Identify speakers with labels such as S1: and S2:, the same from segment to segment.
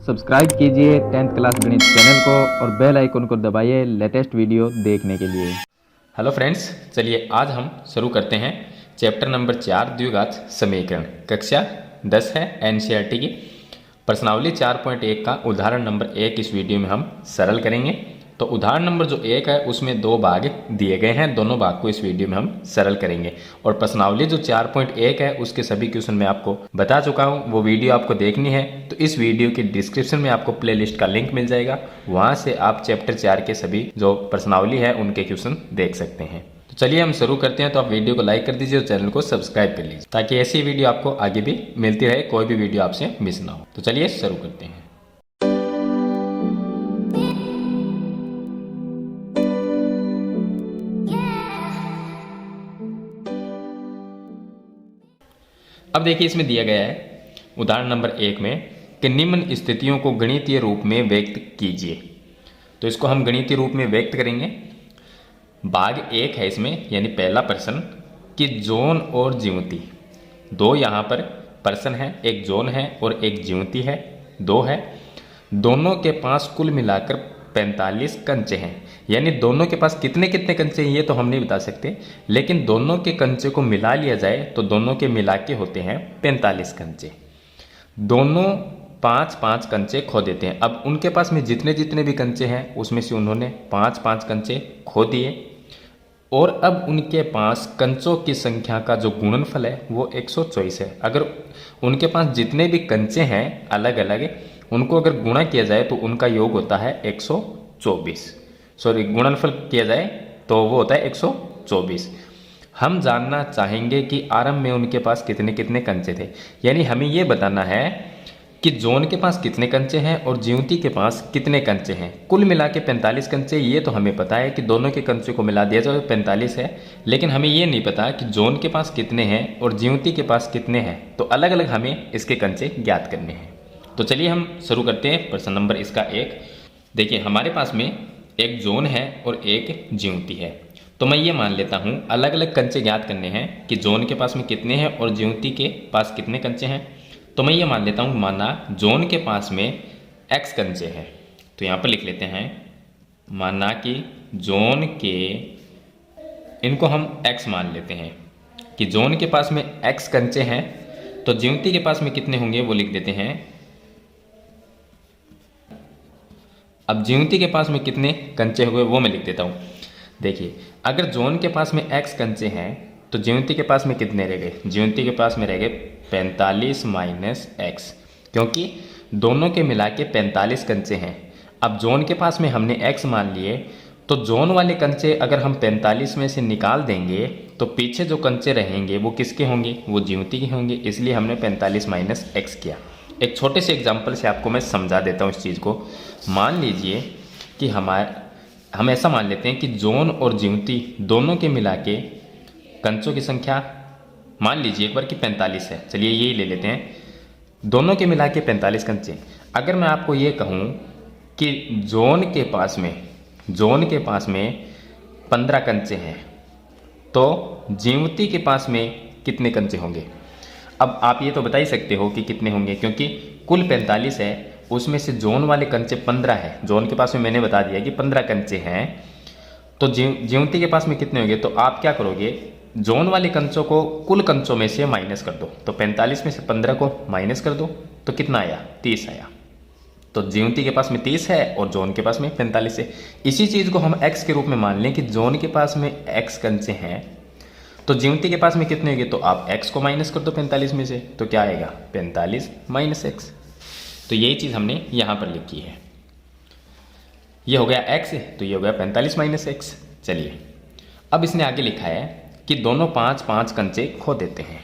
S1: Subscribe कीजिए 10th class गणित channel को और बेल आइकन को दबाइए लेटेस्ट वीडियो देखने के लिए।
S2: हेलो फ्रेंड्स, चलिए आज हम शुरू करते हैं चैप्टर नंबर 4 द्विघात समीकरण। कक्षा 10 है एनसीईआरटी की। प्रश्नावली 4.1 का उदाहरण नंबर 1 इस वीडियो में हम सरल करेंगे। तो उदाहरण नंबर जो 1 है उसमें 2 भाग दिए गए हैं, दोनों भाग को इस वीडियो में हम सरल करेंगे। और प्रश्नावली जो 4.1 है उसके सभी क्वेश्चन मैं आपको बता चुका हूँ, वो वीडियो आपको देखनी है तो इस वीडियो की डिस्क्रिप्शन में आपको प्लेलिस्ट का लिंक मिल जाएगा, वहाँ से आप चैप्टर 4 के सभी जो प्रश्नावली है उनके क्वेश्चन देख सकते हैं। तो चलिए हम शुरू करते हैं। तो आप वीडियो को लाइक कर दीजिए और चैनल को सब्सक्राइब कर लीजिए ताकि ऐसी वीडियो आपको आगे भी मिलती रहे, कोई भी वीडियो आपसे मिस ना हो। तो चलिए शुरू करते हैं। अब देखिए इसमें दिया गया है उदाहरण नंबर 1 में कि निम्न स्थितियों को गणितीय रूप में व्यक्त कीजिए। तो इसको हम गणितीय रूप में व्यक्त करेंगे। भाग 1 है इसमें, यानी पहला प्रश्न कि जॉन और ज्योति, दो यहाँ पर प्रश्न है, एक जॉन है और एक ज्योति है, दो है। दोनों के पास कुल मिलाकर 45 कंचे हैं। यानी दोनों के पास कितने कितने कंचे हैं ये तो हम नहीं बता सकते, लेकिन दोनों के कंचे को मिला लिया जाए तो दोनों के मिला के होते हैं 45 कंचे। दोनों 5-5 कंचे खो देते हैं। अब उनके पास में जितने जितने भी कंचे हैं उसमें से उन्होंने 5-5 कंचे खो दिए और अब उनके पास कंचों की संख्या का जो गुणनफल है वो 124 है। अगर उनके पास जितने भी कंचे हैं अलग अलग, उनको अगर गुणा किया जाए तो उनका योग होता है 124। सॉरी, गुणनफल किया जाए तो वो होता है 124। हम जानना चाहेंगे कि आरंभ में उनके पास कितने कितने कंचे थे। यानी हमें ये बताना है कि जॉन के पास कितने कंचे हैं और ज्योति के पास कितने कंचे हैं। कुल मिला के 45 कंचे, ये तो हमें पता है कि दोनों के कंचे को मिला दिया जाए 45 है, लेकिन हमें ये नहीं पता कि जॉन के पास कितने हैं और ज्योति के पास कितने हैं। तो अलग अलग हमें इसके कंचे ज्ञात करने हैं। तो चलिए हम शुरू करते हैं प्रश्न नंबर इसका 1। देखिए हमारे पास में एक जॉन है और एक ज्योति है। तो मैं ये मान लेता हूँ अलग अलग कंचे ज्ञात करने हैं कि जॉन के पास में कितने हैं और ज्योति के पास कितने कंचे हैं। तो मैं ये मान लेता हूँ, माना जॉन के पास में x कंचे हैं। तो यहाँ पर लिख लेते हैं, माना कि जॉन के, इनको हम x मान लेते हैं कि जॉन के पास में x कंचे हैं, तो ज्योति के पास में कितने होंगे वो लिख देते हैं। अब ज्योति के पास में कितने कंचे हुए वो मैं लिख देता हूँ। देखिए अगर जॉन के पास में x कंचे हैं तो ज्योति के पास में कितने रह गए, ज्योति के पास में रह गए 45 माइनस x, क्योंकि दोनों के मिला के 45 कंचे हैं। अब जॉन के पास में हमने x मान लिए, तो जॉन वाले कंचे अगर हम 45 में से निकाल देंगे तो पीछे जो कंचे रहेंगे वो किसके होंगे, वो ज्योति के होंगे, इसलिए हमने 45 माइनस x किया। एक छोटे से एग्जाम्पल से आपको मैं समझा देता हूँ इस चीज़ को। मान लीजिए कि हम ऐसा मान लेते हैं कि जॉन और ज्योति दोनों के मिला के कंचों की संख्या मान लीजिए एक बार कि 45 है। चलिए यही ले लेते हैं, दोनों के मिला के 45 कंचे। अगर मैं आपको ये कहूँ कि जॉन के पास में 15 कंचे हैं तो ज्योति के पास में कितने कंचे होंगे। अब आप ये तो बता ही सकते हो कि कितने होंगे, क्योंकि कुल 45 है, उसमें से जॉन वाले कंचे 15 है। जॉन के पास में मैंने बता दिया कि 15 कंचे हैं, तो ज्योति के पास में कितने होंगे। तो आप क्या करोगे, जॉन वाले कंचों को कुल कंचों में से माइनस कर दो। तो 45 में से 15 को माइनस कर दो तो कितना आया, 30 आया। तो ज्योति के पास में 30 है और जॉन के पास में 45 है। इसी चीज़ को हम x के रूप में मान लें कि जॉन के पास में x कंचे हैं तो ज्योति के पास में कितने होंगे, तो आप x को माइनस कर दो 45 में से, तो क्या आएगा 45 माइनस x। तो यही चीज़ हमने यहाँ पर लिखी है। ये हो गया x, तो ये हो गया 45 माइनस x। चलिए अब इसने आगे लिखा है कि दोनों 5-5 कंचे खो देते हैं।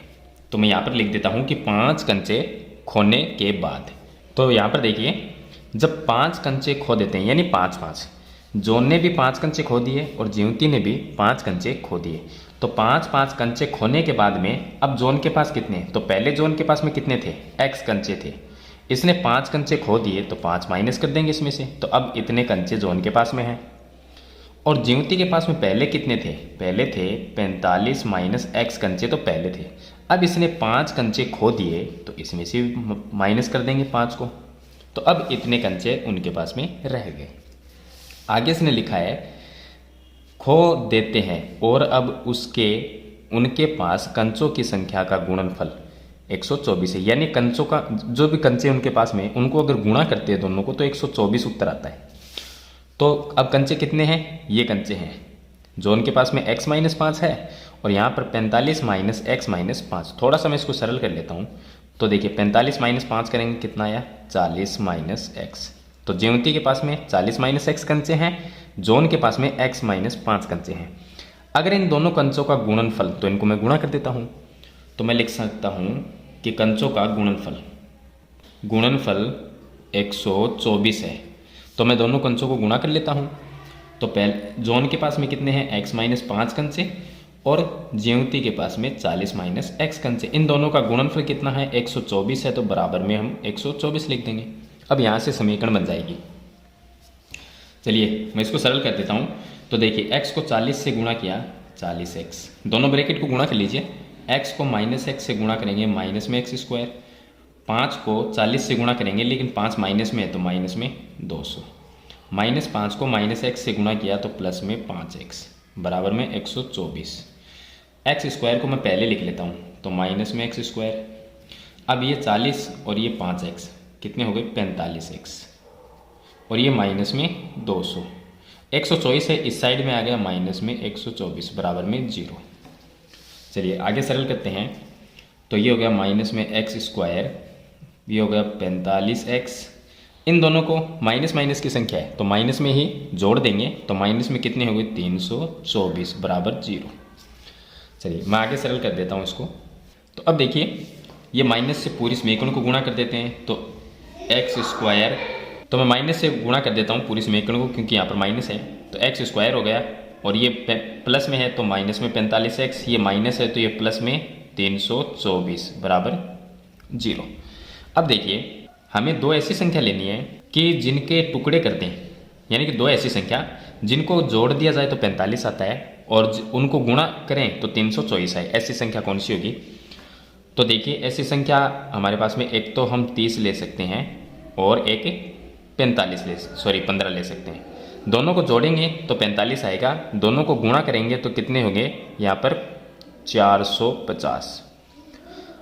S2: तो मैं यहाँ पर लिख देता हूँ कि 5 कंचे खोने के बाद। तो यहाँ पर देखिए जब 5 कंचे खो देते हैं यानी 5-5, जॉन ने भी 5 कंचे खो दिए और ज्योति ने भी 5 कंचे खो दिए, तो 5-5 कंचे खोने के बाद में अब जॉन के पास कितने, तो पहले जॉन के पास में कितने थे, x कंचे थे। इसने 5 कंचे खो दिए तो 5 माइनस कर देंगे इसमें से, तो अब इतने कंचे जॉन के पास में हैं। और ज्योति के पास में पहले कितने थे, पहले थे 45 माइनस x कंचे, तो पहले थे। अब इसने 5 कंचे खो दिए तो इसमें से माइनस कर देंगे 5 को, तो अब इतने कंचे उनके पास में रह गए। आगे इसने लिखा है खो देते हैं और अब उनके पास कंचों की संख्या का गुणनफल 124 है। यानी कंचों का जो भी कंचे उनके पास में उनको अगर गुणा करते हैं दोनों को तो 124 उत्तर आता है। तो अब कंचे कितने हैं, ये कंचे हैं जो उनके पास में x माइनस 5 है और यहाँ पर 45 माइनस एक्स माइनस 5। थोड़ा सा मैं इसको सरल कर लेता हूँ। तो देखिए 45 माइनस 5 करेंगे कितना आया, 40 माइनस एक्स। तो ज्योति के पास में 40 माइनस एक्स कंचे हैं, जॉन के पास में x माइनस 5 कंचे हैं। अगर इन दोनों कंचों का गुणनफल, तो इनको मैं गुणा कर देता हूँ। तो मैं लिख सकता हूँ कि कंचों का गुणनफल 124 है। तो मैं दोनों कंचों को गुणा कर लेता हूँ। तो पहले जॉन के पास में कितने हैं, x माइनस 5 कंचे और ज्योति के पास में 40 माइनस एक्स कंचे। इन दोनों का गुणनफल कितना है, 124 है। तो बराबर में हम 124 लिख देंगे। अब यहाँ से समीकरण बन जाएगी। चलिए मैं इसको सरल कर देता हूँ। तो देखिए x को 40 से गुणा किया, 40x, दोनों ब्रैकेट को गुणा कर लीजिए। x को माइनस एक्स से गुणा करेंगे, माइनस में एक्स स्क्वायर। 5 को 40 से गुणा करेंगे, लेकिन 5 माइनस में है तो माइनस में 200। माइनस 5 को माइनस एक्स से गुणा किया तो प्लस में 5x बराबर में 124। एक्स स्क्वायर को मैं पहले लिख लेता हूँ, तो माइनस में एक्स स्क्वायर। अब ये 40 और ये 5x कितने हो गए, 45x, और ये माइनस में 200। 124 है, इस साइड में आ गया माइनस में 124 बराबर में 0। चलिए आगे सरल करते हैं। तो ये हो गया माइनस में एक्स स्क्वायर, ये हो गया 45x। इन दोनों को माइनस माइनस की संख्या है तो माइनस में ही जोड़ देंगे। तो माइनस में कितने हो गए, 324 बराबर 0। चलिए मैं आगे सरल कर देता हूँ इसको। तो अब देखिए ये माइनस से पूरी समीकरण को गुणा कर देते हैं। तो एक्स स्क्वायर, तो मैं माइनस से गुणा कर देता हूँ पूरी समीकरण को क्योंकि यहाँ पर माइनस है। तो एक्स स्क्वायर हो गया और ये प्लस में है तो माइनस में 45x, ये माइनस है तो ये प्लस में 324 बराबर 0। अब देखिए हमें दो ऐसी संख्या लेनी है कि जिनके टुकड़े करते हैं, यानी कि दो ऐसी संख्या जिनको जोड़ दिया जाए तो 45 आता है और उनको गुणा करें तो 324 है। ऐसी संख्या कौन सी होगी? तो देखिए ऐसी संख्या हमारे पास में एक तो हम 30 ले सकते हैं और एक 15 ले सकते हैं। दोनों को जोड़ेंगे तो 45 आएगा, दोनों को गुणा करेंगे तो कितने होंगे यहाँ पर 450।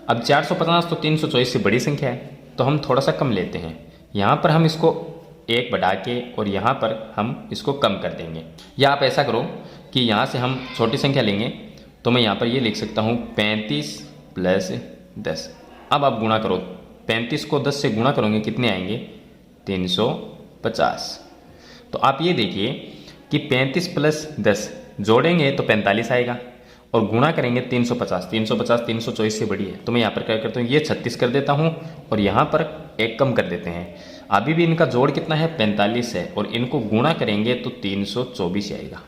S2: अब 450 तो 324 से बड़ी संख्या है तो हम थोड़ा सा कम लेते हैं। यहाँ पर हम इसको 1 बढ़ा के और यहाँ पर हम इसको कम कर देंगे। या आप ऐसा करो कि यहाँ से हम छोटी संख्या लेंगे तो मैं यहाँ पर ये लिख सकता हूँ 35 प्लस 10। अब आप गुणा करो, 35 को 10 से गुणा करोगे कितने आएंगे, 350। तो आप ये देखिए कि 35 प्लस 10 जोड़ेंगे तो 45 आएगा और गुणा करेंगे 350। 324 से बड़ी है तो मैं यहाँ पर क्या करता हूँ, ये 36 कर देता हूँ और यहाँ पर एक कम कर देते हैं। अभी भी इनका जोड़ कितना है, 45 है और इनको गुणा करेंगे तो 324 आएगा।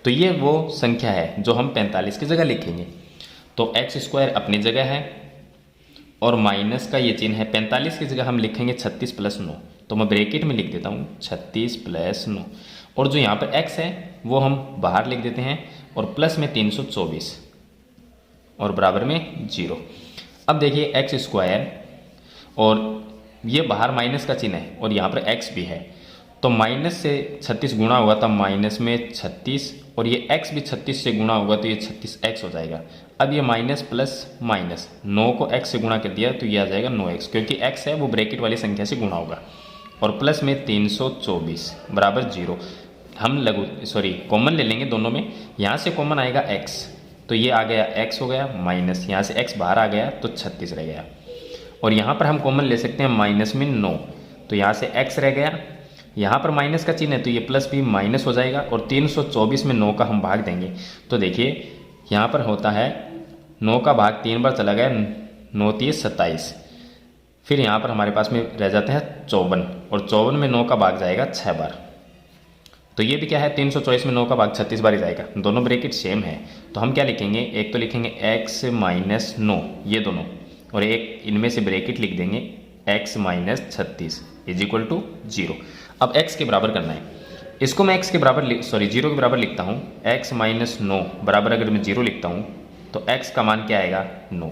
S2: तो ये वो संख्या है जो हम 45 की जगह लिखेंगे। तो एक्स स्क्वायर अपनी जगह है और माइनस का ये चिन्ह है। 45 की जगह हम लिखेंगे 36 प्लस 9। तो मैं ब्रैकेट में लिख देता हूँ 36 प्लस 9 और जो यहाँ पर x है वो हम बाहर लिख देते हैं और प्लस में 324 और बराबर में 0। अब देखिए एक्स स्क्वायर और ये बाहर माइनस का चिन्ह है और यहाँ पर x भी है तो माइनस से 36 गुणा हुआ था माइनस में 36 और ये x भी 36 से गुणा होगा तो ये 36x हो जाएगा। अब ये माइनस प्लस माइनस 9 को x से गुणा कर दिया तो ये आ जाएगा 9x, क्योंकि x है वो ब्रैकेट वाली संख्या से गुणा होगा और प्लस में 324 बराबर 0। हम कॉमन ले लेंगे दोनों में। यहाँ से कॉमन आएगा x तो ये आ गया x हो गया माइनस, यहाँ से x बाहर आ गया तो 36 रह गया और यहाँ पर हम कॉमन ले सकते हैं माइनस में 9 तो यहाँ से x रह गया। यहाँ पर माइनस का चिन्ह है तो ये प्लस भी माइनस हो जाएगा और 324 में 9 का हम भाग देंगे तो देखिए यहाँ पर होता है 9 का भाग 3 बार चला गया, 9 3 27। फिर यहाँ पर हमारे पास में रह जाते हैं 54 और 54 में 9 का भाग जाएगा 6 बार। तो ये भी क्या है, 324 में 9 का भाग 36 बार ही जाएगा। दोनों ब्रैकेट सेम है तो हम क्या लिखेंगे, एक तो लिखेंगे x माइनस 9 ये दोनों और एक इनमें से ब्रैकेट लिख देंगे x minus 36 is equal to 0। अब x के बराबर करना है, इसको मैं x के बराबर 0 के बराबर लिखता हूँ। x माइनस 9 बराबर अगर मैं 0 लिखता हूँ तो x का मान क्या आएगा 9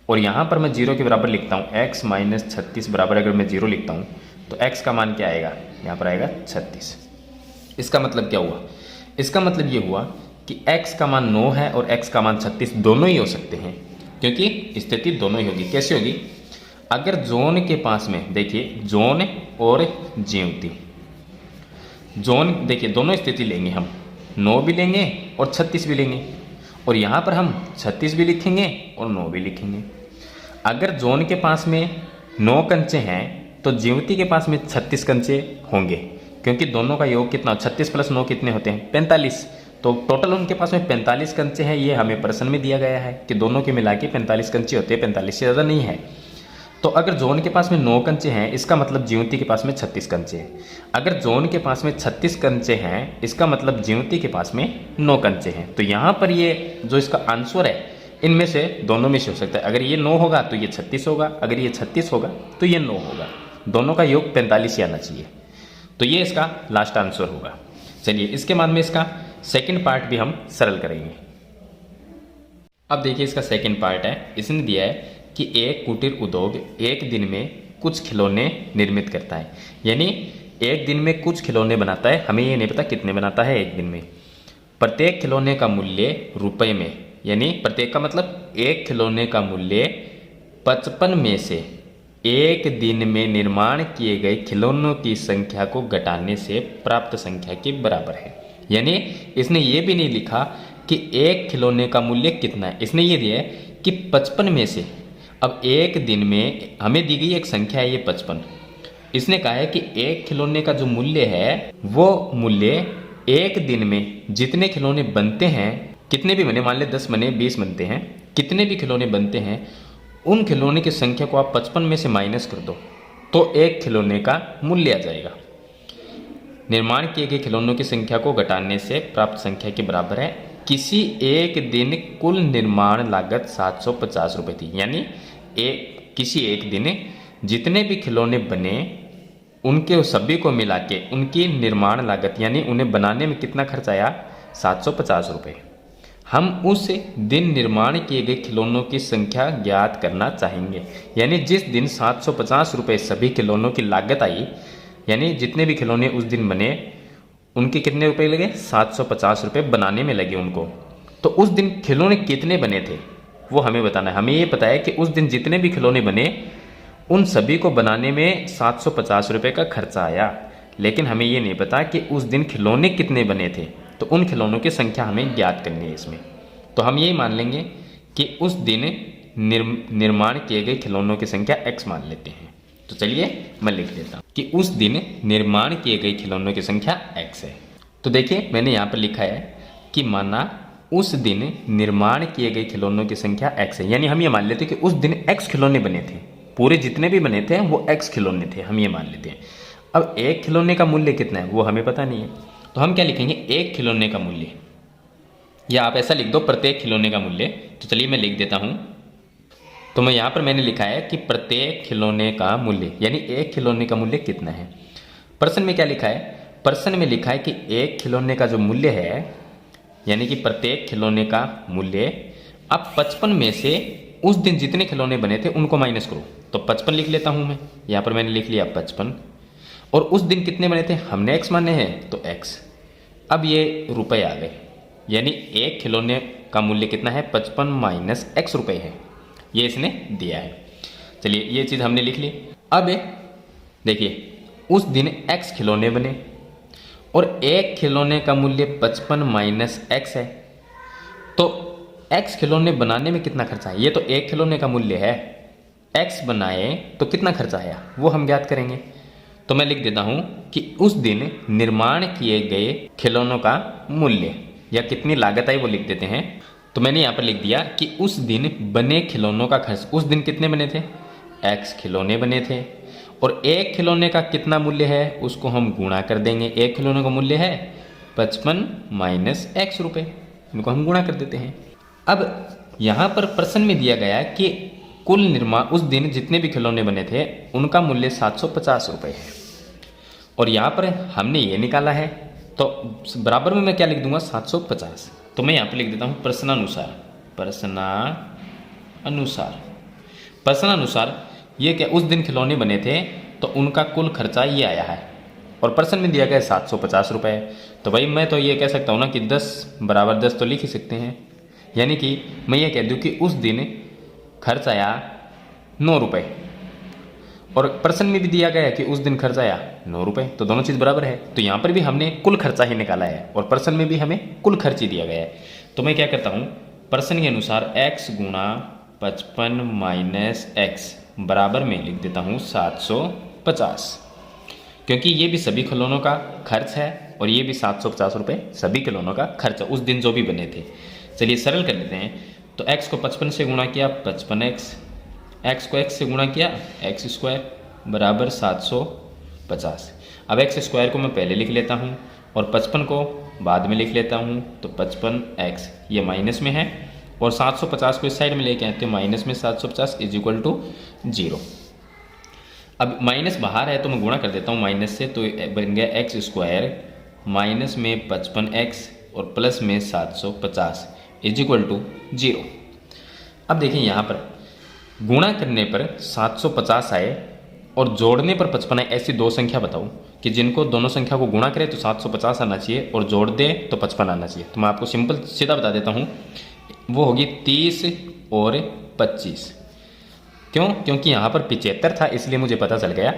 S2: और यहाँ पर मैं 0 के बराबर लिखता हूँ x माइनस 36 बराबर अगर मैं 0 लिखता हूँ तो x का मान क्या आएगा, यहाँ पर आएगा 36। इसका मतलब क्या हुआ, इसका मतलब ये हुआ कि x का मान 9 है और x का मान 36 दोनों ही हो सकते हैं, क्योंकि स्थिति दोनों ही होगी। कैसे होगी, अगर जोन के पास में देखिए जोन और ज्योति, जोन देखिए दोनों स्थिति लेंगे हम, 9 भी लेंगे और 36 भी लेंगे, और यहाँ पर हम 36 भी लिखेंगे और 9 भी लिखेंगे। अगर जोन के पास में 9 कंचे हैं तो ज्योति के पास में 36 कंचे होंगे, क्योंकि दोनों का योग कितना, 36 + 9 कितने होते हैं, 45। तो टोटल उनके पास में 45 कंचे हैं, ये हमें प्रश्न में दिया गया है कि दोनों के मिला के 45 कंचे होते हैं, 45 से ज़्यादा नहीं है। तो अगर जोन के पास में 9 कंचे हैं, इसका मतलब ज्योति के पास में 36 कंचे हैं। अगर जोन के पास में 36 कंचे हैं, इसका मतलब ज्योति के पास में 9 कंचे हैं। तो यहाँ पर ये जो इसका आंसर है, इनमें से दोनों में से हो सकता है। अगर ये 9 होगा तो ये 36 होगा, अगर ये 36 होगा तो ये 9 होगा, दोनों का योग 45 ही आना चाहिए। तो ये इसका लास्ट आंसर होगा। चलिए इसके बाद में इसका सेकंड पार्ट भी हम सरल करेंगे। अब देखिए इसका सेकंड पार्ट है, इसने दिया है कि एक कुटीर उद्योग एक दिन में कुछ खिलौने निर्मित करता है, यानी एक दिन में कुछ खिलौने बनाता है, हमें ये नहीं पता कितने बनाता है एक दिन में। प्रत्येक खिलौने का मूल्य रुपए में, यानी प्रत्येक का मतलब एक खिलौने का मूल्य 55 में से एक दिन में निर्माण किए गए खिलौनों की संख्या को घटाने से प्राप्त संख्या के बराबर है। यानी इसने ये भी नहीं लिखा कि एक खिलौने का मूल्य कितना है, इसने ये दिया है कि 55 में से। अब एक दिन में हमें दी गई एक संख्या है ये 55, इसने कहा है कि एक खिलौने का जो मूल्य है वो मूल्य एक दिन में जितने खिलौने बनते हैं, कितने भी बने, मान ले 10 बने 20 बनते हैं, कितने भी खिलौने बनते हैं उन खिलौने की संख्या को आप 55 में से माइनस कर दो तो एक खिलौने का मूल्य आ जाएगा। निर्माण किए गए खिलौनों की संख्या को घटाने से प्राप्त संख्या के बराबर है। किसी एक दिन कुल निर्माण लागत 750 रुपये थी, यानी किसी एक दिन जितने भी खिलौने बने उनके सभी को मिला के उनकी निर्माण लागत, यानी उन्हें बनाने में कितना खर्च आया, 750 रुपये। हम उस दिन निर्माण किए गए खिलौनों की संख्या ज्ञात करना चाहेंगे, यानी जिस दिन 750 रुपये सभी खिलौनों की लागत आई, यानी जितने भी खिलौने उस दिन बने उनके कितने रुपए लगे, 750 रुपये बनाने में लगे उनको। तो उस दिन खिलौने कितने बने थे वो हमें बताना है। हमें ये पता है कि उस दिन जितने भी खिलौने बने उन सभी को बनाने में 750 रुपये का खर्चा आया, लेकिन हमें ये नहीं पता कि उस दिन खिलौने कितने बने थे। तो उन खिलौनों की संख्या हमें ज्ञात करनी है इसमें। तो हम ये मान लेंगे कि उस दिन निर्माण किए गए खिलौनों की संख्या x मान लेते हैं। तो चलिए मैं लिख देता हूँ कि उस दिन निर्माण किए गए खिलौनों की संख्या x है। तो देखिए मैंने यहाँ पर लिखा है कि माना उस दिन निर्माण किए गए खिलौनों की संख्या x है, यानी हम ये मान लेते हैं कि उस दिन x खिलौने बने थे, पूरे जितने भी बने थे वो x खिलौने थे, हम ये मान लेते हैं। अब एक खिलौने का मूल्य कितना है वो हमें पता नहीं है, तो हम क्या लिखेंगे, एक खिलौने का मूल्य, या आप ऐसा लिख दो प्रत्येक खिलौने का मूल्य। तो चलिए मैं लिख देता हूँ। तो मैं यहाँ पर मैंने लिखा है कि प्रत्येक खिलौने का मूल्य, यानी एक खिलौने का मूल्य कितना है। प्रश्न में क्या लिखा है, प्रश्न में लिखा है कि एक खिलौने का जो मूल्य है, यानी कि प्रत्येक खिलौने का मूल्य, अब 55 में से उस दिन जितने खिलौने बने थे उनको माइनस करो। तो 55 लिख लेता हूँ मैं, यहाँ पर मैंने लिख लिया 55, और उस दिन कितने बने थे हमने x माने हैं तो x। अब ये रुपए आ गए, यानी एक खिलौने का मूल्य कितना है, 55 माइनस x रुपये है, ये इसने दिया है। चलिए ये चीज़ हमने लिख ली। अब देखिए उस दिन x खिलौने बने और एक खिलौने का मूल्य 55 माइनस x है, तो x खिलौने बनाने में कितना खर्चा है, ये तो एक खिलौने का मूल्य है, x बनाए तो कितना खर्चा आया वो हम ज्ञात करेंगे। तो मैं लिख देता हूँ कि उस दिन निर्माण किए गए खिलौनों का मूल्य, या कितनी लागत आई वो लिख देते हैं। तो मैंने यहाँ पर लिख दिया कि उस दिन बने खिलौनों का खर्च, उस दिन कितने बने थे, x खिलौने बने थे, और एक खिलौने का कितना मूल्य है उसको हम गुणा कर देंगे। एक खिलौने का मूल्य है 55 माइनस x रुपये, इनको हम गुणा कर देते हैं। अब यहाँ पर प्रश्न में दिया गया कि कुल निर्माण उस दिन जितने भी खिलौने बने थे उनका मूल्य 750 रुपये है, और यहाँ पर हमने ये निकाला है, तो बराबर में मैं क्या लिख दूंगा, 750। तो मैं यहाँ पर लिख देता हूँ प्रश्नानुसार, प्रश्नानुसार ये क्या, उस दिन खिलौने बने थे तो तो उनका कुल खर्चा ये आया है और प्रश्न में दिया गया है 750 रुपये। तो भाई मैं तो ये कह सकता हूँ ना कि 10 बराबर 10 तो लिख ही सकते हैं, यानी कि मैं ये कह दूँ कि उस दिन खर्च आया 9 रुपये और प्रश्न में भी दिया गया है कि उस दिन खर्च आया 9 रुपये, तो दोनों चीज़ बराबर है। तो यहाँ पर भी हमने कुल खर्चा ही निकाला है और प्रश्न में भी हमें कुल खर्च ही दिया गया है। तो मैं क्या करता हूँ, प्रश्न के अनुसार x गुणा 55 माइनस x बराबर में लिख देता हूँ 750, क्योंकि ये भी सभी खिलौनों का खर्च है और ये भी 750 रुपये सभी खिलौनों का खर्च उस दिन जो भी बने थे। चलिए सरल कर लेते हैं। तो x को 55 से गुणा किया 55x, x को x से गुणा किया x स्क्वायर बराबर 750। अब x स्क्वायर को मैं पहले लिख लेता हूँ और 55 को बाद में लिख लेता हूँ। तो 55x ये माइनस में है और 750 को इस साइड में लेके आते हैं, माइनस में 750 इज इक्वल टू 0। अब माइनस बाहर है तो मैं गुणा कर देता हूँ माइनस से, तो बन गया x स्क्वायर माइनस में 55x और प्लस में 750 इज इक्वल टू 0। अब देखिए यहाँ पर गुणा करने पर 750 आए और जोड़ने पर 55 आए। ऐसी दो संख्या बताओ कि जिनको दोनों संख्या को गुणा करें तो 750 आना चाहिए और जोड़ दे तो 55 आना चाहिए। तो मैं आपको सिंपल सीधा बता देता हूँ, वो होगी 30 और 25। क्यों? क्योंकि यहाँ पर 75 था इसलिए मुझे पता चल गया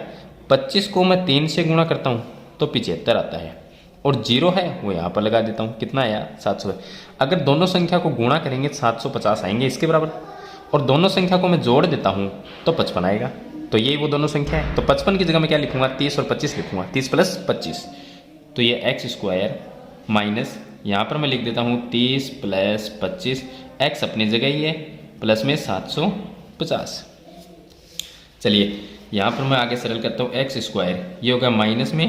S2: 25 को मैं 3 से गुणा करता हूँ तो 75 आता है और 0 है वो यहाँ पर लगा देता हूँ। कितना आया 700। अगर दोनों संख्या को गुणा करेंगे 750 आएंगे इसके बराबर और दोनों संख्या को मैं जोड़ देता हूँ तो 55 आएगा। तो यही वो दोनों संख्या है। तो 55 की जगह मैं क्या लिखूंगा 30 और 25 लिखूंगा, 30 प्लस 25। तो ये x स्क्वायर माइनस यहाँ पर मैं लिख देता हूँ 30 प्लस 25, x अपनी जगह ही है प्लस में 750। चलिए यहाँ पर मैं आगे सरल करता हूँ, x स्क्वायर ये होगा माइनस में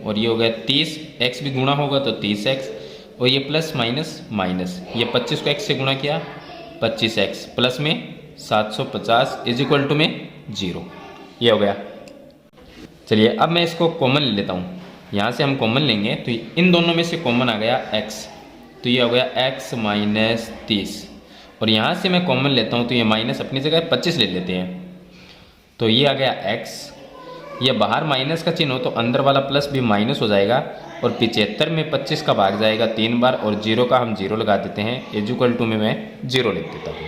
S2: और ये होगा 30, x भी गुणा होगा तो 30x और ये प्लस माइनस माइनस, ये 25 को x से गुणा किया 25x प्लस में 750 इज इक्वल टू में 0। ये हो गया। चलिए अब मैं इसको कॉमन ले लेता हूँ, यहाँ से हम कॉमन लेंगे तो इन दोनों में से कॉमन आ गया x, तो ये हो गया x माइनस 30 और यहाँ से मैं कॉमन लेता हूँ तो ये माइनस अपनी जगह 25 ले लेते हैं। तो ये आ गया x, ये बाहर माइनस का चिन्ह हो तो अंदर वाला प्लस भी माइनस हो जाएगा और 75 में 25 का भाग जाएगा 3 बार और 0 का हम 0 लगा देते हैं, इज इक्वल टू में मैं 0 लिख देता हूँ।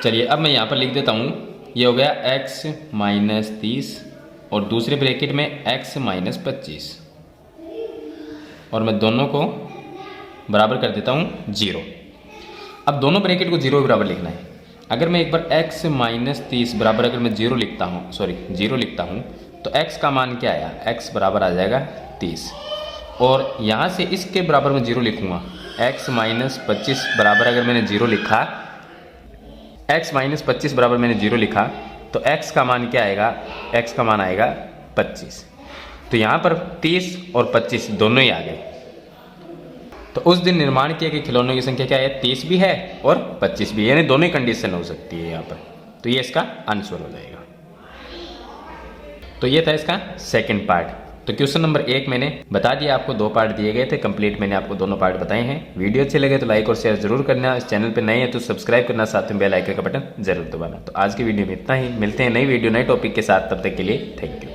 S2: चलिए अब मैं यहाँ पर लिख देता हूँ, ये हो गया x माइनस 30 और दूसरे ब्रैकेट में x माइनस 25 और मैं दोनों को बराबर कर देता हूँ 0। अब दोनों ब्रैकेट को 0 बराबर लिखना है। अगर मैं एक बार x माइनस 30 बराबर अगर मैं 0 लिखता हूँ तो x का मान क्या आया, x बराबर आ जाएगा 30 और यहाँ से इसके बराबर मैं 0 लिखूँगा। x माइनस 25 बराबर अगर मैंने 0 लिखा, x माइनस 25 बराबर मैंने 0 लिखा तो x का मान क्या आएगा, x का मान आएगा 25। तो यहाँ पर 30 और 25 दोनों ही आ गए। तो उस दिन निर्माण किए गए खिलौनों की संख्या क्या है, 30 भी है और 25 भी, यानी दोनों ही कंडीशन हो सकती है यहाँ पर। तो ये इसका आंसर हो जाएगा। तो ये था इसका सेकंड पार्ट। तो क्वेश्चन नंबर 1 मैंने बता दिया आपको, 2 पार्ट दिए गए थे, कंप्लीट मैंने आपको दोनों पार्ट बताए हैं। वीडियो अच्छे लगे तो लाइक और शेयर जरूर करना, इस चैनल पे नए हैं तो सब्सक्राइब करना, साथ में बेल आइकन का बटन जरूर दबाना। तो आज की वीडियो में इतना ही, मिलते हैं नई वीडियो नए टॉपिक के साथ, तब तक के लिए थैंक यू।